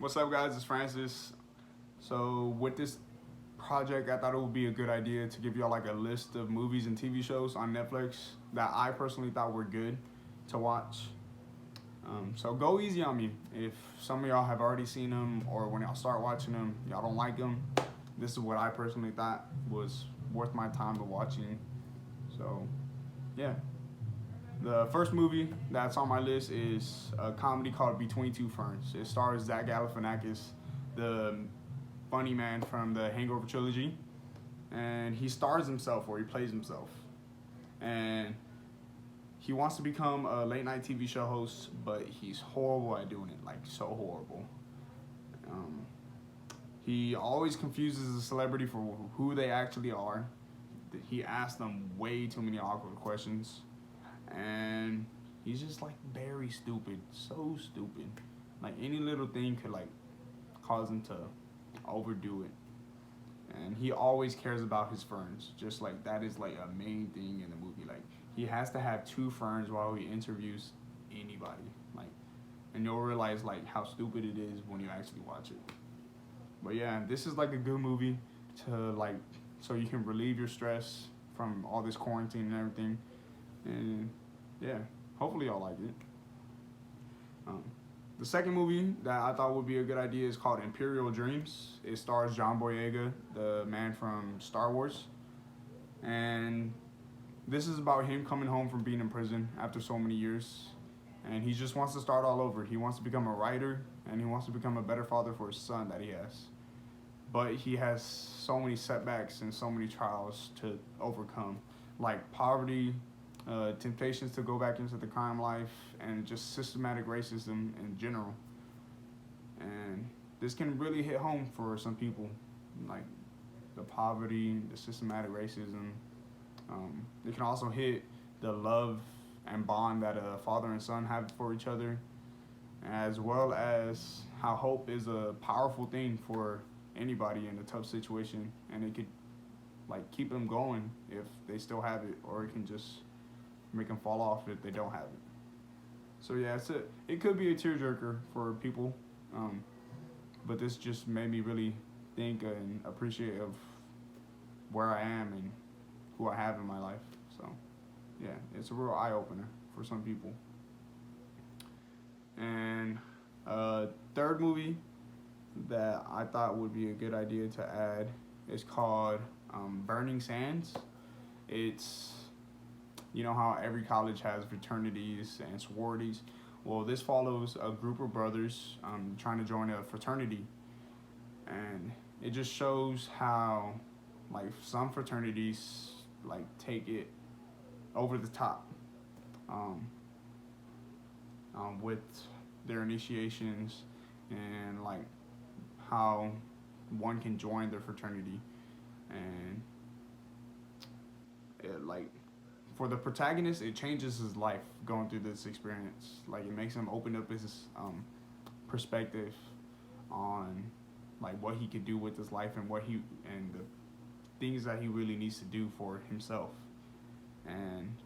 What's up, guys? It's Francis. So, with this project, I thought it would be a good idea to give y'all like a list of movies and TV shows on Netflix that I personally thought were good to watch. So, go easy on me. If some of y'all have already seen them, or when y'all start watching them, y'all don't like them, this is what I personally thought was worth my time to watching. So, yeah. The first movie that's on my list is a comedy called Between Two Ferns. It stars Zach Galifianakis, the funny man from the Hangover trilogy, and he stars himself or he plays himself. And he wants to become a late night TV show host, but he's horrible at doing it, like so horrible. Um, he always confuses a celebrity for who they actually are. He asks them way too many awkward questions, and he's just like very stupid, so stupid. Like any little thing could like cause him to overdo it. And he always cares about his ferns. Just like that is like a main thing in the movie. Like he has to have two ferns while he interviews anybody. Like, and you'll realize like how stupid it is when you actually watch it. But yeah, this is like a good movie to like so you can relieve your stress from all this quarantine and everything. And yeah, hopefully y'all like it. Um, the second movie that I thought would be a good idea is called Imperial Dreams. It stars John Boyega, the man from Star Wars. And this is about him coming home from being in prison after so many years. And he just wants to start all over. He wants to become a writer and he wants to become a better father for his son that he has. But he has so many setbacks and so many trials to overcome, like poverty, temptations to go back into the crime life, and just systematic racism in general. And this can really hit home for some people, like the poverty, the systematic racism. It can also hit the love and bond that a father and son have for each other, as well as how hope is a powerful thing for anybody in a tough situation, and it could like keep them going if they still have it, or it can just make them fall off if they don't have it. So yeah, it could be a tearjerker for people, but this just made me really think and appreciate of where I am and who I have in my life. So yeah, it's a real eye opener for some people. And third movie that I thought would be a good idea to add is called Burning Sands. It's, you know how every college has fraternities and sororities. Well, this follows a group of brothers trying to join a fraternity, and it just shows how like some fraternities like take it over the top um, with their initiations and like how one can join their fraternity. And it, like for the protagonist, it changes his life going through this experience. Like it makes him open up his perspective on like what he could do with his life and what he and the things that he really needs to do for himself. And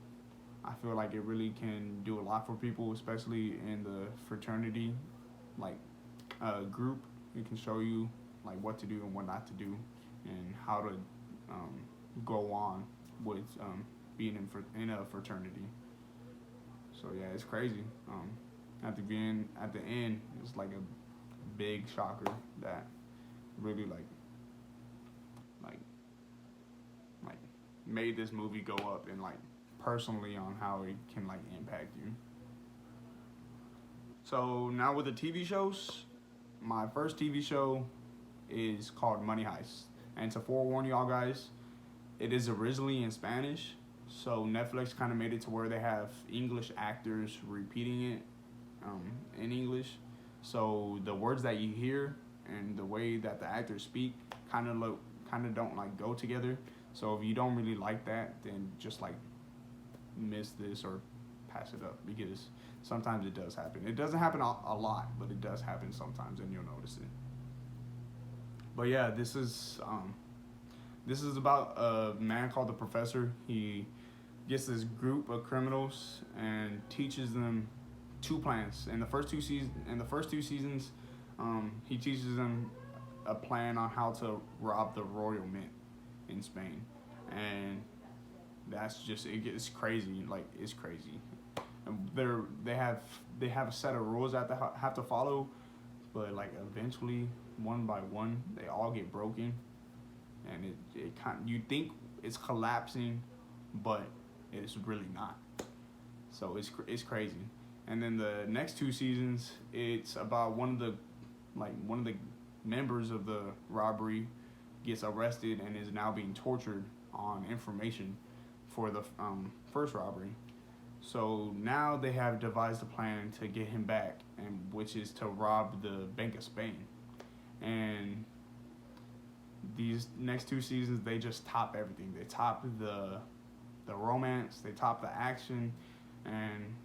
I feel like it really can do a lot for people, especially in the fraternity like group. It can show you like what to do and what not to do, and how to go on with being in a fraternity. So yeah, it's crazy. At the end, it's like a big shocker that really like like made this movie go up and like personally on how it can like impact you. So now with the TV shows, my first TV show is called Money Heist, and to forewarn y'all guys, it is originally in Spanish, so Netflix kind of made it to where they have English actors repeating it in English. So the words that you hear and the way that the actors speak kind of don't like go together. So if you don't really like that, then just like miss this or pass it up, because sometimes it does happen. It doesn't happen a lot, but it does happen sometimes, and you'll notice it. But yeah, this is about a man called the Professor. He gets this group of criminals and teaches them two plans. In the first two seasons, He teaches them a plan on how to rob the royal mint in Spain, and that's just it's crazy. Like it's crazy. And they have a set of rules that they have to follow, but like eventually, one by one, they all get broken, and it kind you think it's collapsing, but it's really not. So it's crazy. And then the next two seasons, it's about one of the members of the robbery gets arrested and is now being tortured on information for the first robbery. So now they have devised a plan to get him back, and which is to rob the Bank of Spain. And these next two seasons, they just top everything. They top the romance, they top the action, and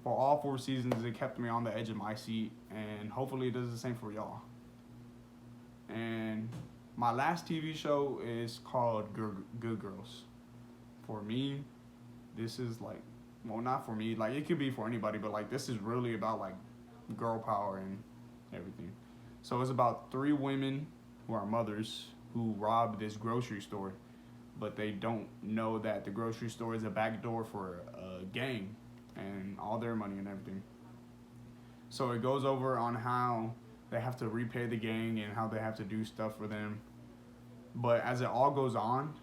for all four seasons, it kept me on the edge of my seat, and hopefully it does the same for y'all. And my last TV show is called Good Girls. For me, this is like, well, not for me, like it could be for anybody, but like this is really about like girl power and everything. So it's about three women who are mothers who rob this grocery store, but they don't know that the grocery store is a back door for a gang and all their money and everything. So it goes over on how they have to repay the gang and how they have to do stuff for them. But as it all goes on,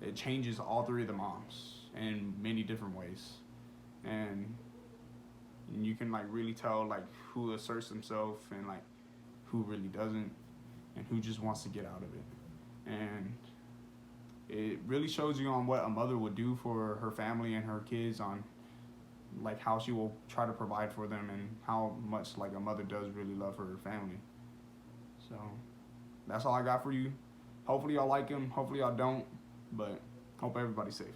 it changes all three of the moms in many different ways. And you can like really tell like who asserts themselves and like who really doesn't and who just wants to get out of it. And it really shows you on what a mother would do for her family and her kids, on like how she will try to provide for them and how much like a mother does really love her family. So that's all I got for you. Hopefully y'all like him, hopefully y'all don't, but hope everybody's safe.